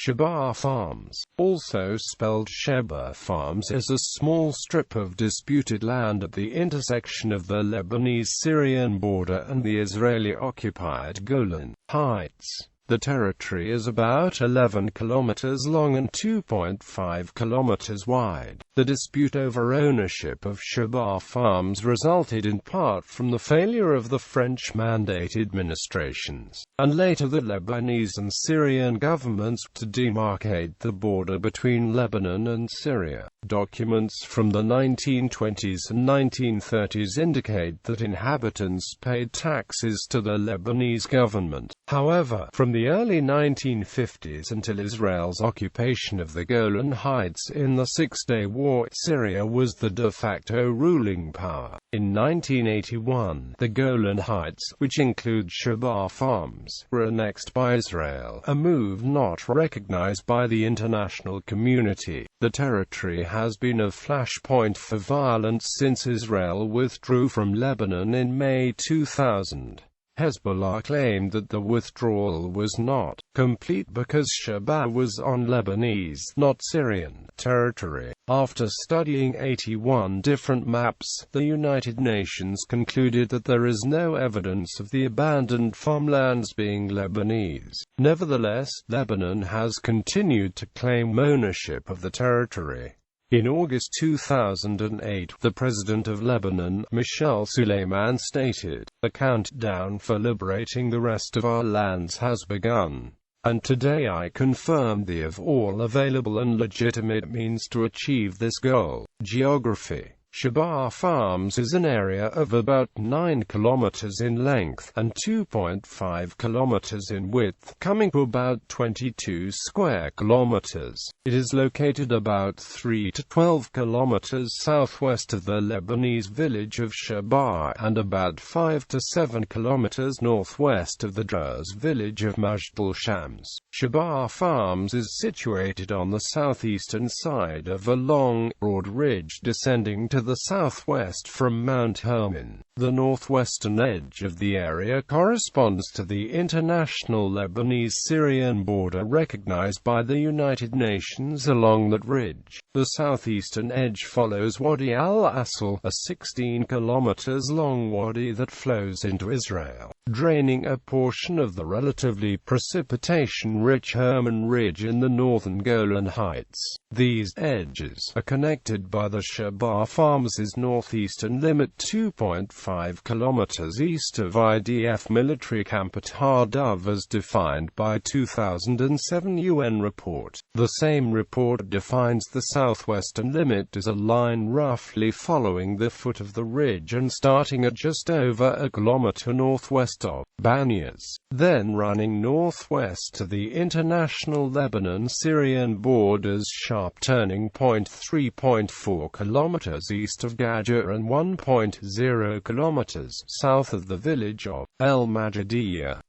Shebaa Farms, also spelled Shebaa Farms, is a small strip of disputed land at the intersection of the Lebanese-Syrian border and the Israeli-occupied Golan Heights. The territory is about 11 kilometers long and 2.5 kilometers wide. The dispute over ownership of Shebaa Farms resulted in part from the failure of the French Mandate administrations, and later the Lebanese and Syrian governments, to demarcate the border between Lebanon and Syria. Documents from the 1920s and 1930s indicate that inhabitants paid taxes to the Lebanese government. However, from the early 1950s until Israel's occupation of the Golan Heights in the Six-Day War, Syria was the de facto ruling power. In 1981, the Golan Heights, which include Shebaa Farms, were annexed by Israel, a move not recognized by the international community. The territory has been a flashpoint for violence since Israel withdrew from Lebanon in May 2000. Hezbollah claimed that the withdrawal was not complete because Shebaa was on Lebanese, not Syrian, territory. After studying 81 different maps, the United Nations concluded that there is no evidence of the abandoned farmlands being Lebanese. Nevertheless, Lebanon has continued to claim ownership of the territory. In August 2008, the president of Lebanon, Michel Suleiman, stated, "The countdown for liberating the rest of our lands has begun. And today I confirm thee of all available and legitimate means to achieve this goal." Geography. Shebaa Farms is an area of about 9 kilometers in length and 2.5 kilometers in width, coming to about 22 square kilometers. It is located about 3 to 12 kilometers southwest of the Lebanese village of Shebaa and about 5 to 7 kilometers northwest of the Druze village of Majd al-Shams. Shebaa Farms is situated on the southeastern side of a long, broad ridge descending to the southwest from Mount Hermon. The northwestern edge of the area corresponds to the international Lebanese-Syrian border recognized by the United Nations along that ridge. The southeastern edge follows Wadi al-Asal, a 16 kilometers long wadi that flows into Israel, draining a portion of the relatively precipitation-rich Hermon Ridge in the northern Golan Heights. These edges are connected by the Shebaa Farms' northeastern limit 2.5 kilometers east of IDF military camp at wide.The as defined by 2007 UN report. The same report defines the southwestern limit as a line roughly following the foot of the ridge and starting at just over a kilometer northwest of Banyas, then running northwest to the international Lebanon-Syrian border's sharp turning point 3.4 kilometers east of Gaja and 1.0 kilometers south of the village of El Majidiyah.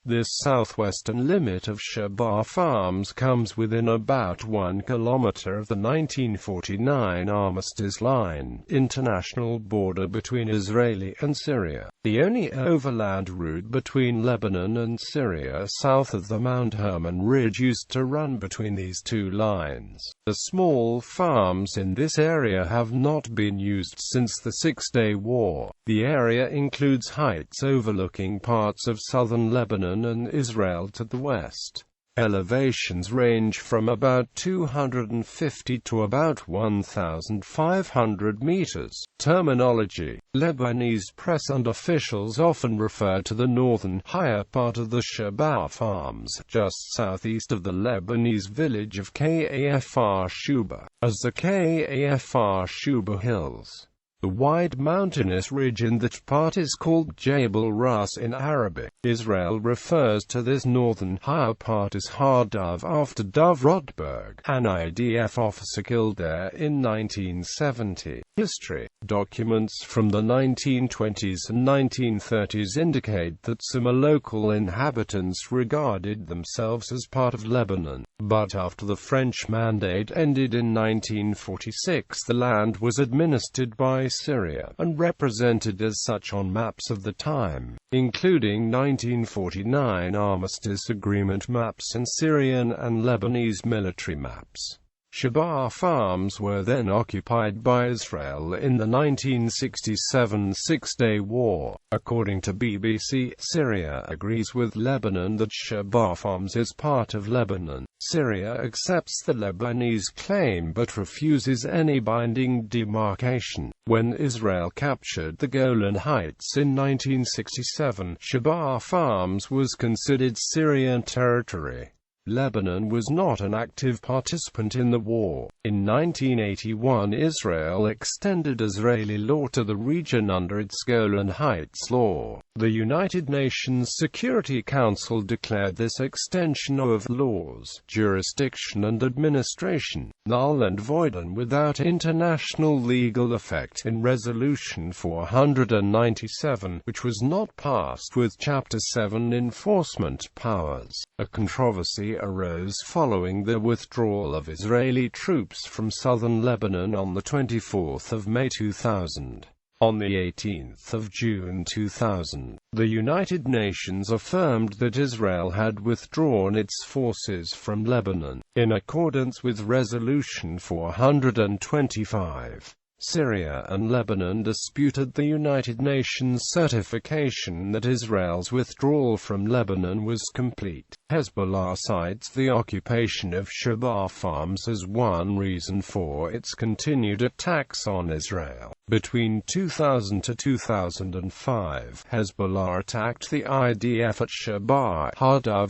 This southwestern limit of Shebaa Farms comes within about 1 kilometer of the 1949 Armistice Line, international border between Israeli and Syria. The only overland route between Lebanon and Syria south of the Mount Hermon Ridge used to run between these two lines. The small farms in this area have not been used since the Six-Day War. The area includes heights overlooking parts of southern Lebanon and Israel to the west. Elevations range from about 250 to about 1,500 meters. Terminology. Lebanese press and officials often refer to the northern, higher part of the Shebaa Farms, just southeast of the Lebanese village of Kafr Shuba, as the Kafr Shuba Hills. The wide mountainous ridge in that part is called Jabal Ras in Arabic. Israel refers to this northern, higher part as wide.The after Dov Rotberg, an IDF officer killed there in 1970. History. Documents from the 1920s and 1930s indicate that some local inhabitants regarded themselves as part of Lebanon, but after the French Mandate ended in 1946, the land was administered by Syria, and represented as such on maps of the time, including 1949 armistice agreement maps and Syrian and Lebanese military maps. Sheba'a Farms were then occupied by Israel in the 1967 Six-Day War. According to BBC, Syria agrees with Lebanon that Shebaa Farms is part of Lebanon. Syria accepts the Lebanese claim but refuses any binding demarcation. When Israel captured the Golan Heights in 1967, Sheba'a Farms was considered Syrian territory. Lebanon was not an active participant in the war. In 1981, Israel extended Israeli law to the region under its Golan Heights law. The United Nations Security Council declared this extension of laws, jurisdiction and administration, null and void and without international legal effect in Resolution 497, which was not passed with Chapter 7 enforcement powers. A controversy arose following the withdrawal of Israeli troops from southern Lebanon on 24 May 2000. On 18 June 2000, the United Nations affirmed that Israel had withdrawn its forces from Lebanon, in accordance with Resolution 425. Syria and Lebanon disputed the United Nations certification that Israel's withdrawal from Lebanon was complete. Hezbollah cites the occupation of Shebaa Farms as one reason for its continued attacks on Israel. Between 2000 to 2005, Hezbollah attacked the IDF at Sheba'a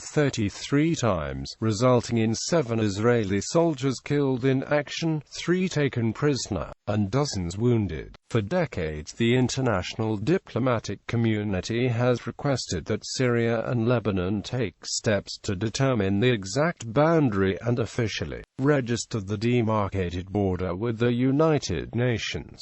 33 times, resulting in 7 Israeli soldiers killed in action, 3 taken prisoner, and dozens wounded. For decades, the international diplomatic community has requested that Syria and Lebanon take steps to determine the exact boundary and officially register the demarcated border with the United Nations.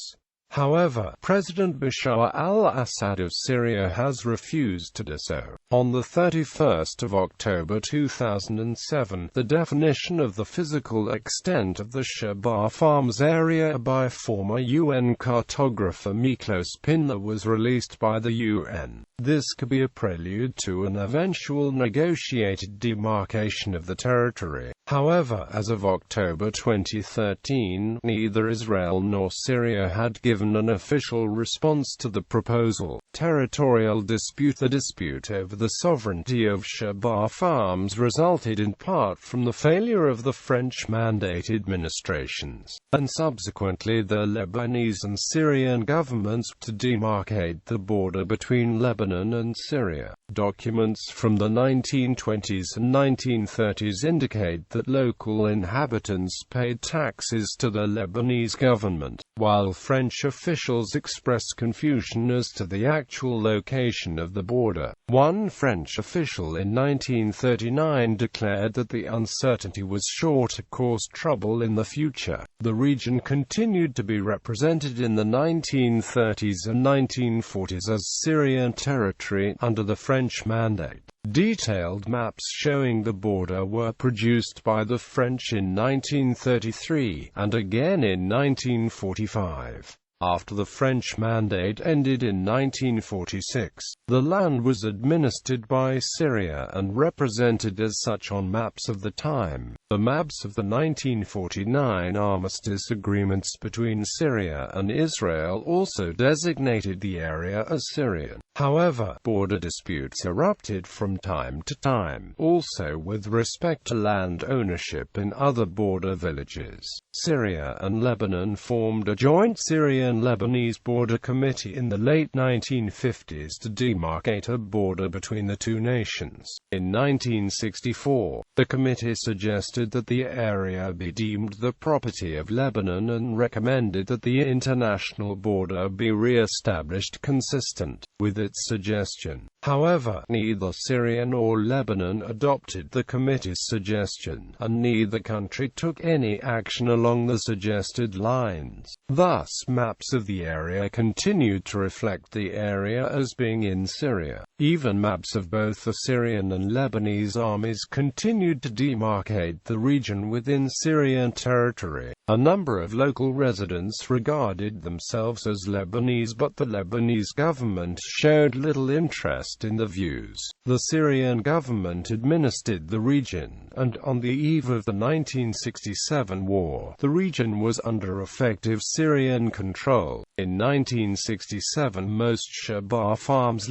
However, President Bashar al-Assad of Syria has refused to do so. On 31 October 2007, the definition of the physical extent of the Sheba'a Farms area by former UN cartographer Miklos Pinda was released by the UN. This could be a prelude to an eventual negotiated demarcation of the territory. However, as of October 2013, neither Israel nor Syria had given an official response to the proposal. Territorial dispute. The dispute over the sovereignty of Sheba'a Farms resulted in part from the failure of the French Mandate administrations, and subsequently the Lebanese and Syrian governments, to demarcate the border between Lebanon and Syria. Documents from the 1920s and 1930s indicate that local inhabitants paid taxes to the Lebanese government, while French officials expressed confusion as to the actual location of the border. One French official in 1939 declared that the uncertainty was sure to cause trouble in the future. The region continued to be represented in the 1930s and 1940s as Syrian territory under the French Mandate. Detailed maps showing the border were produced by the French in 1933, and again in 1945. After the French Mandate ended in 1946, the land was administered by Syria and represented as such on maps of the time. The maps of the 1949 armistice agreements between Syria and Israel also designated the area as Syrian. However, border disputes erupted from time to time, also with respect to land ownership in other border villages. Syria and Lebanon formed a joint Syrian-Lebanese border committee in the late 1950s to demarcate a border between the two nations. In 1964, the committee suggested that the area be deemed the property of Lebanon and recommended that the international border be re-established consistent with its suggestion. However, neither Syria nor Lebanon adopted the committee's suggestion, and neither country took any action along the suggested lines. Thus, maps of the area continued to reflect the area as being in Syria. Even maps of both the Syrian and Lebanese armies continued to demarcate the region within Syrian territory. A number of local residents regarded themselves as Lebanese, but the Lebanese government showed little interest in the views. The Syrian government administered the region, and on the eve of the 1967 war, the region was under effective Syrian control. In 1967, most Sheba'a Farms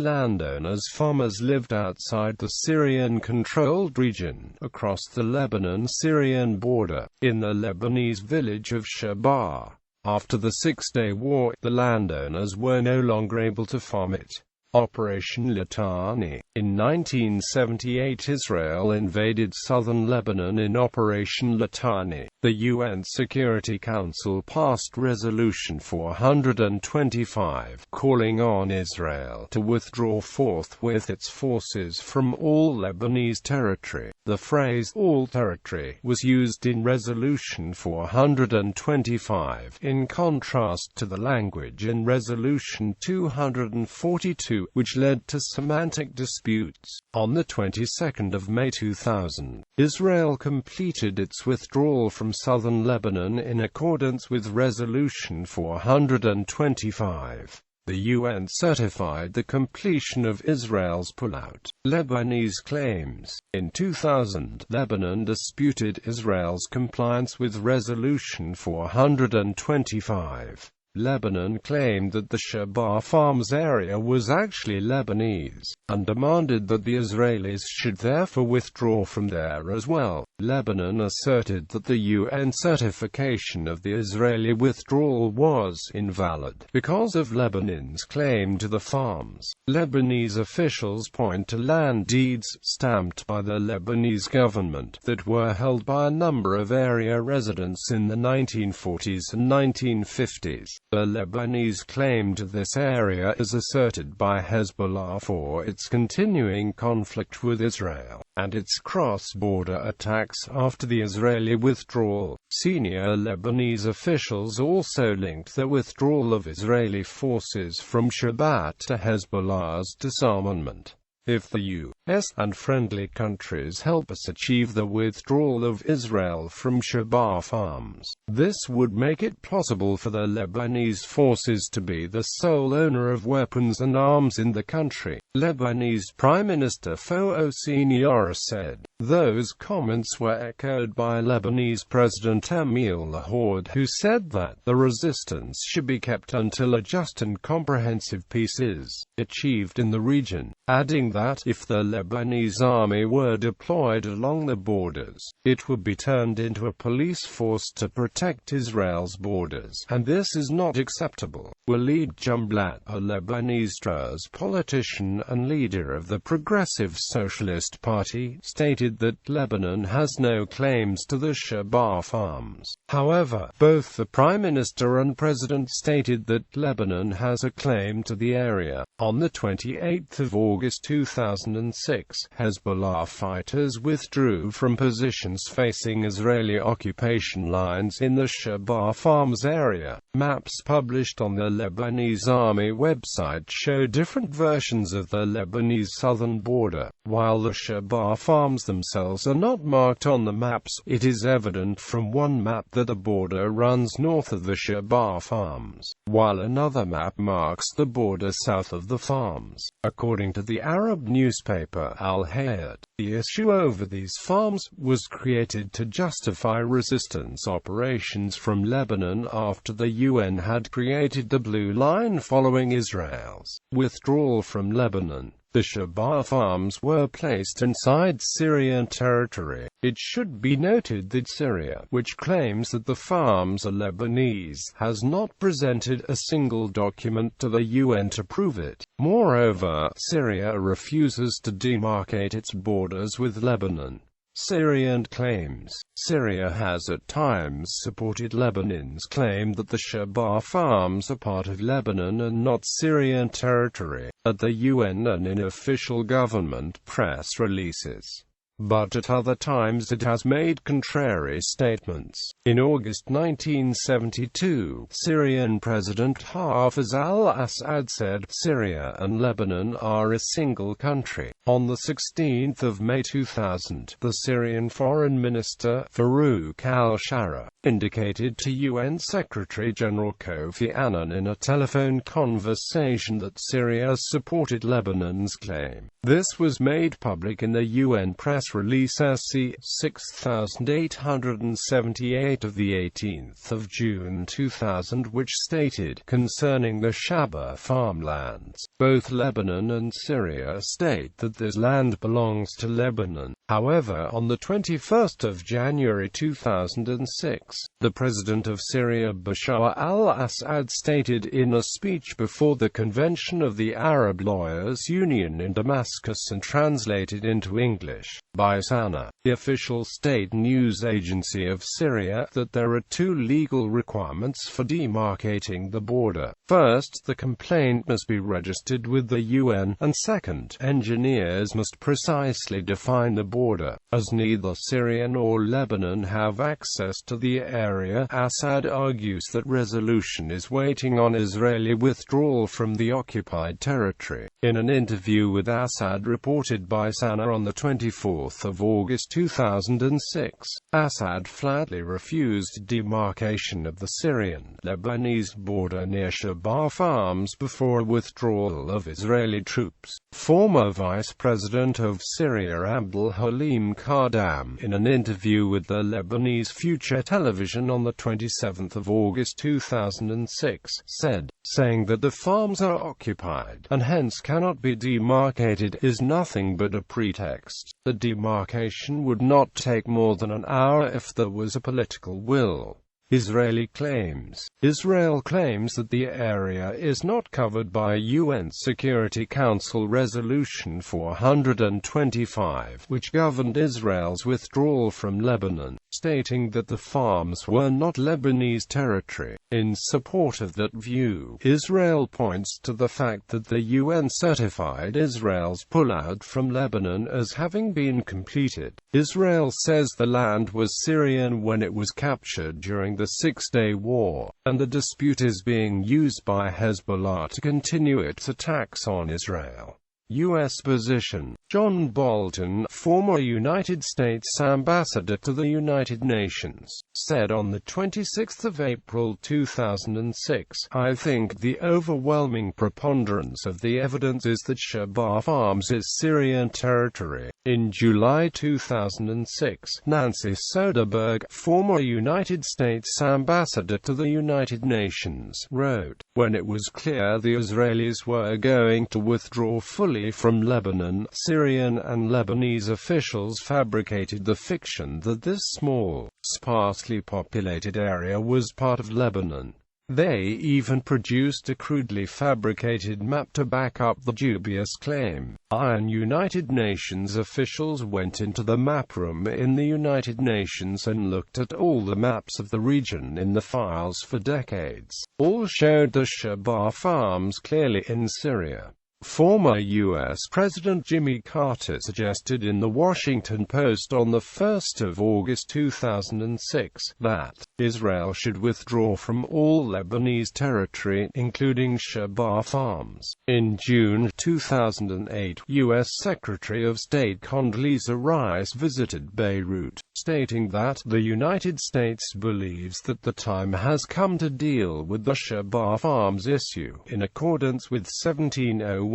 farmers lived outside the Syrian-controlled region, across the Lebanon-Syrian border, in the Lebanese village of Shebaa. After the Six-Day War, the landowners were no longer able to farm it. Operation Lethani. In 1978, Israel invaded southern Lebanon in Operation Lethani. The UN Security Council passed Resolution 425, calling on Israel to withdraw forthwith its forces from all Lebanese territory. The phrase "all territory" was used in Resolution 425, in contrast to the language in Resolution 242, which led to semantic disputes. On the 22nd of May 2000, Israel completed its withdrawal from southern Lebanon in accordance with Resolution 425. The UN certified the completion of Israel's pullout. Lebanese claims. In 2000, Lebanon disputed Israel's compliance with Resolution 425. Lebanon claimed that the Sheba'a Farms area was actually Lebanese, and demanded that the Israelis should therefore withdraw from there as well. Lebanon asserted that the UN certification of the Israeli withdrawal was invalid because of Lebanon's claim to the farms. Lebanese officials point to land deeds, stamped by the Lebanese government, that were held by a number of area residents in the 1940s and 1950s. The Lebanese claim to this area is asserted by Hezbollah for its continuing conflict with Israel, and its cross-border attacks after the Israeli withdrawal. Senior Lebanese officials also linked the withdrawal of Israeli forces from Shebaa to Hezbollah's disarmament. If the U.S. and friendly countries help us achieve the withdrawal of Israel from Sheba'a Farms, this would make it possible for the Lebanese forces to be the sole owner of weapons and arms in the country. Lebanese Prime Minister Fouad Siniora said. Those comments were echoed by Lebanese President Emile Lahoud, who said that the resistance should be kept until a just and comprehensive peace is achieved in the region, adding that if the Lebanese army were deployed along the borders, it would be turned into a police force to protect Israel's borders, and this is not acceptable. Walid Jumblat, a Lebanese Druze politician and leader of the Progressive Socialist Party, stated that Lebanon has no claims to the Sheba'a Farms. However, both the Prime Minister and President stated that Lebanon has a claim to the area. On the 28th of August 2006, Hezbollah fighters withdrew from positions facing Israeli occupation lines in the Sheba'a Farms area. Maps published on the Lebanese Army website show different versions of the Lebanese southern border. While the Sheba'a Farms themselves are not marked on the maps, it is evident from one map that the border runs north of the Sheba'a Farms, while another map marks the border south of the farms. According to the Arab newspaper Al-Hayat, the issue over these farms was created to justify resistance operations from Lebanon after the UN had created the Blue Line following Israel's withdrawal from Lebanon. The Sheba'a Farms were placed inside Syrian territory. It should be noted that Syria, which claims that the farms are Lebanese, has not presented a single document to the UN to prove it. Moreover, Syria refuses to demarcate its borders with Lebanon. Syrian claims. Syria has at times supported Lebanon's claim that the Sheba'a Farms are part of Lebanon and not Syrian territory, at the UN and in official government press releases. But at other times it has made contrary statements. In August 1972, Syrian President Hafez al-Assad said, "Syria and Lebanon are a single country." On 16 May 2000, the Syrian Foreign Minister, Farouk al-Shara, indicated to UN Secretary-General Kofi Annan in a telephone conversation that Syria supported Lebanon's claim. This was made public in the UN press release SC 6878 of 18 June 2000, which stated, concerning the Sheba'a farmlands, both Lebanon and Syria state that this land belongs to Lebanon. However, on 21 January 2006, the President of Syria Bashar al-Assad stated in a speech before the Convention of the Arab Lawyers Union in Damascus and translated into English by SANA, the official state news agency of Syria, that there are two legal requirements for demarcating the border. First, the complaint must be registered with the UN, and second, engineers must precisely define the border. As neither Syria nor Lebanon have access to the area, Assad argues that resolution is waiting on Israeli withdrawal from the occupied territory. In an interview with Assad reported by SANA on 24 August 2006, Assad flatly refused demarcation of the Syrian-Lebanese border near Shebaa Farms before a withdrawal of Israeli troops. Former Vice President of Syria Abdul Halim Kardam, in an interview with the Lebanese Future Television on 27 August 2006, said, saying that the farms are occupied, and hence cannot be demarcated, is nothing but a pretext. The demarcation would not take more than an hour if there was a political will. Israeli claims. Israel claims that the area is not covered by UN Security Council Resolution 425, which governed Israel's withdrawal from Lebanon, stating that the farms were not Lebanese territory. In support of that view, Israel points to the fact that the UN certified Israel's pullout from Lebanon as having been completed. Israel says the land was Syrian when it was captured during the Six-Day War, and the dispute is being used by Hezbollah to continue its attacks on Israel. U.S. position. John Bolton, former United States ambassador to the United Nations, said on 26 April 2006, "I think the overwhelming preponderance of the evidence is that Sheba'a Farms is Syrian territory." In July 2006, Nancy Soderberg, former United States ambassador to the United Nations, wrote, "When it was clear the Israelis were going to withdraw fully from Lebanon, Syrian and Lebanese officials fabricated the fiction that this small, sparsely populated area was part of Lebanon. They even produced a crudely fabricated map to back up the dubious claim. United Nations officials went into the map room in the United Nations and looked at all the maps of the region in the files for decades. All showed the Sheba'a Farms clearly in Syria." Former U.S. President Jimmy Carter suggested in The Washington Post on 1 August 2006 that Israel should withdraw from all Lebanese territory, including Sheba'a Farms. In June 2008, U.S. Secretary of State Condoleezza Rice visited Beirut, stating that the United States believes that the time has come to deal with the Sheba'a Farms issue, in accordance with 1701.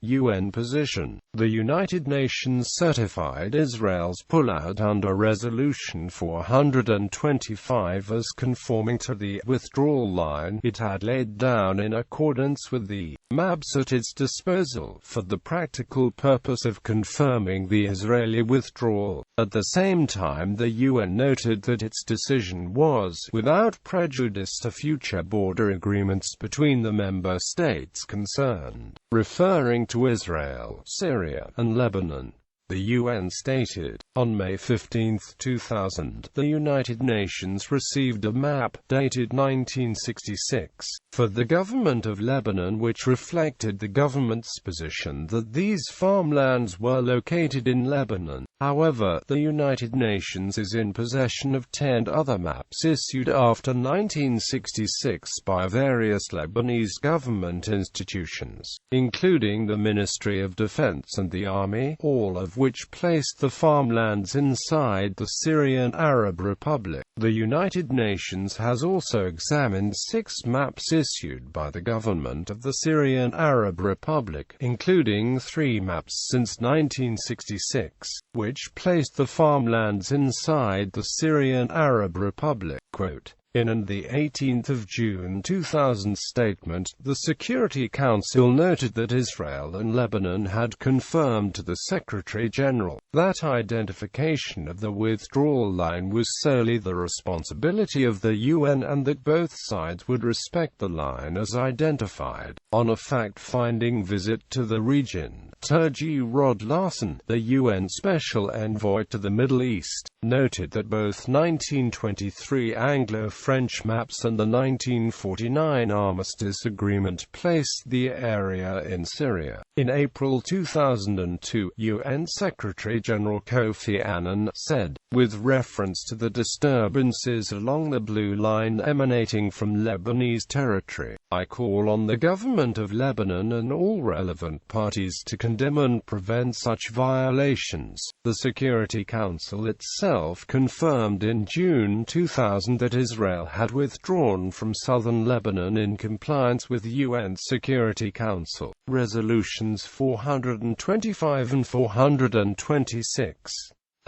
UN position. The United Nations certified Israel's pullout under Resolution 425 as conforming to the withdrawal line it had laid down in accordance with the maps at its disposal, for the practical purpose of confirming the Israeli withdrawal. At the same time, the UN noted that its decision was without prejudice to future border agreements between the member states concerned, referring to Israel, Syria, and Lebanon. the UN stated. On May 15, 2000, the United Nations received a map, dated 1966, for the government of Lebanon which reflected the government's position that these farmlands were located in Lebanon. However, the United Nations is in possession of 10 other maps issued after 1966 by various Lebanese government institutions, including the Ministry of Defense and the Army, all of which placed the farmlands inside the Syrian Arab Republic. The United Nations has also examined 6 maps issued by the government of the Syrian Arab Republic, including 3 maps since 1966, which placed the farmlands inside the Syrian Arab Republic. Quote, in the 18th of June 2000 statement, the Security Council noted that Israel and Lebanon had confirmed to the Secretary-General that identification of the withdrawal line was solely the responsibility of the UN and that both sides would respect the line as identified. On a fact-finding visit to the region, Turji Rod Larson, the UN Special Envoy to the Middle East, noted that both 1923 Anglo-French maps and the 1949 Armistice Agreement placed the area in Syria. In April 2002, UN Secretary-General Kofi Annan said, with reference to the disturbances along the Blue Line emanating from Lebanese territory, I call on the government of Lebanon and all relevant parties to condemn and prevent such violations. The Security Council itself confirmed in June 2000 that Israel had withdrawn from southern Lebanon in compliance with UN Security Council Resolutions 425 and 426.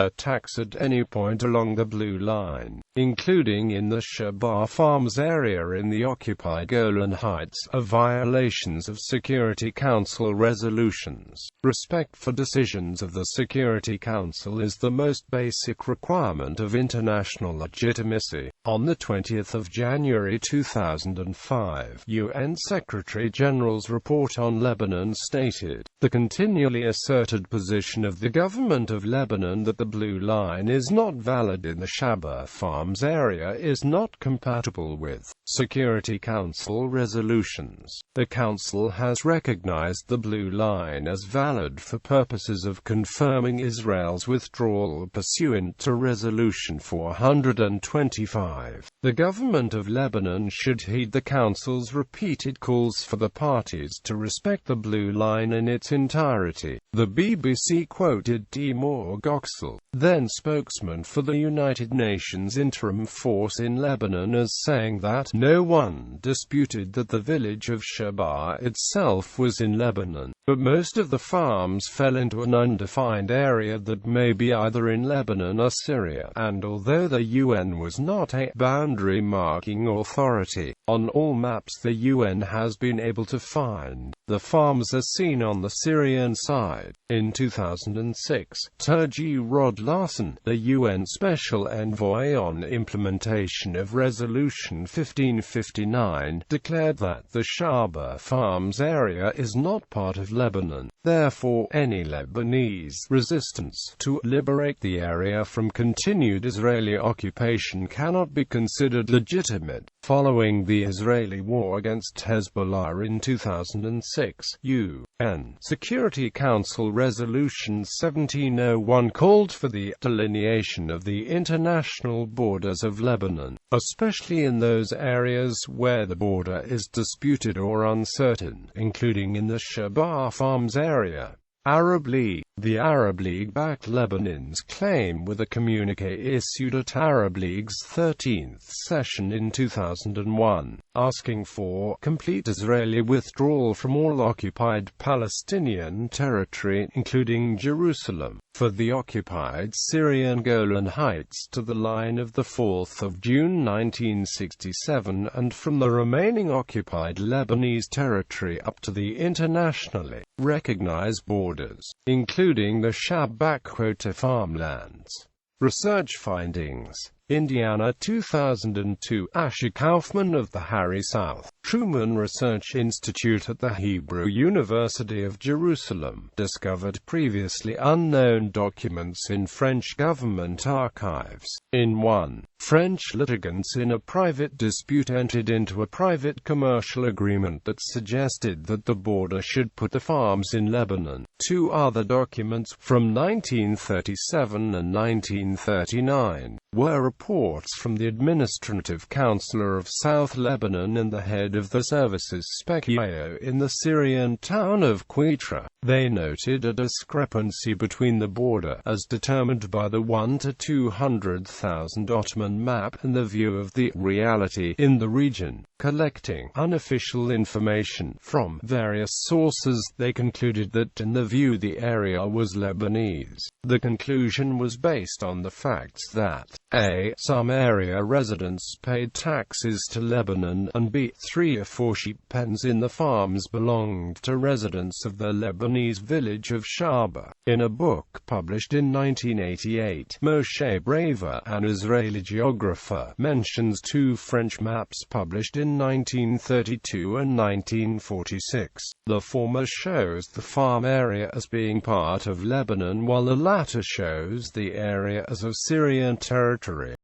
Attacks at any point along the Blue Line, including in the Shebaa Farms area in the occupied Golan Heights, are violations of Security Council resolutions. Respect for decisions of the Security Council is the most basic requirement of international legitimacy. On the 20th of January 2005, UN Secretary-General's report on Lebanon stated, the continually asserted position of the government of Lebanon that the Blue Line is not valid in the Sheba'a Farms area is not compatible with Security Council resolutions. The Council has recognized the Blue Line as valid for purposes of confirming Israel's withdrawal pursuant to Resolution 425. The government of Lebanon should heed the Council's repeated calls for the parties to respect the Blue Line in its entirety. The BBC quoted Timur Goxel, then spokesman for the United Nations Interim Force in Lebanon, as saying that no one disputed that the village of Shebaa itself was in Lebanon, but most of the farms fell into an undefined area that may be either in Lebanon or Syria, and although the UN was not a boundary marking authority, on all maps the UN has been able to find, the farms are seen on the Syrian side. In 2006, Turji Rod Larson, the UN Special Envoy on implementation of Resolution 1559, declared that the Sheba'a Farms area is not part of Lebanon. Therefore, any Lebanese resistance to liberate the area from continued Israeli occupation cannot be considered legitimate. Following the Israeli war against Hezbollah in 2006, UN Security Council Resolution 1701 called for the delineation of the international borders of Lebanon, especially in those areas where the border is disputed or uncertain, including in the Sheba'a Farms area. Arab League. The Arab League-backed Lebanon's claim with a communiqué issued at Arab League's 13th session in 2001, asking for complete Israeli withdrawal from all occupied Palestinian territory, including Jerusalem, for the occupied Syrian Golan Heights to the line of 4 June 1967 and from the remaining occupied Lebanese territory up to the internationally recognized borders, including the Sheba'a farmlands. Research findings. Indiana 2002. Asher Kaufman of the Harry South Truman Research Institute at the Hebrew University of Jerusalem discovered previously unknown documents in French government archives. In one, French litigants in a private dispute entered into a private commercial agreement that suggested that the border should put the farms in Lebanon. Two other documents, from 1937 and 1939, were reports from the administrative counselor of South Lebanon and the head of the services Specio in the Syrian town of Quitra. They noted a discrepancy between the border, as determined by the 1 to 200,000 Ottoman map, and the view of the reality in the region. Collecting unofficial information from various sources, they concluded that in the view the area was Lebanese. The conclusion was based on the facts that a. some area residents paid taxes to Lebanon, and b. 3 or 4 sheep pens in the farms belonged to residents of the Lebanese village of Shebaa. In a book published in 1988, Moshe Braver, an Israeli geographer, mentions two French maps published in 1932 and 1946. The former shows the farm area as being part of Lebanon, while the latter shows the area as of Syrian territory.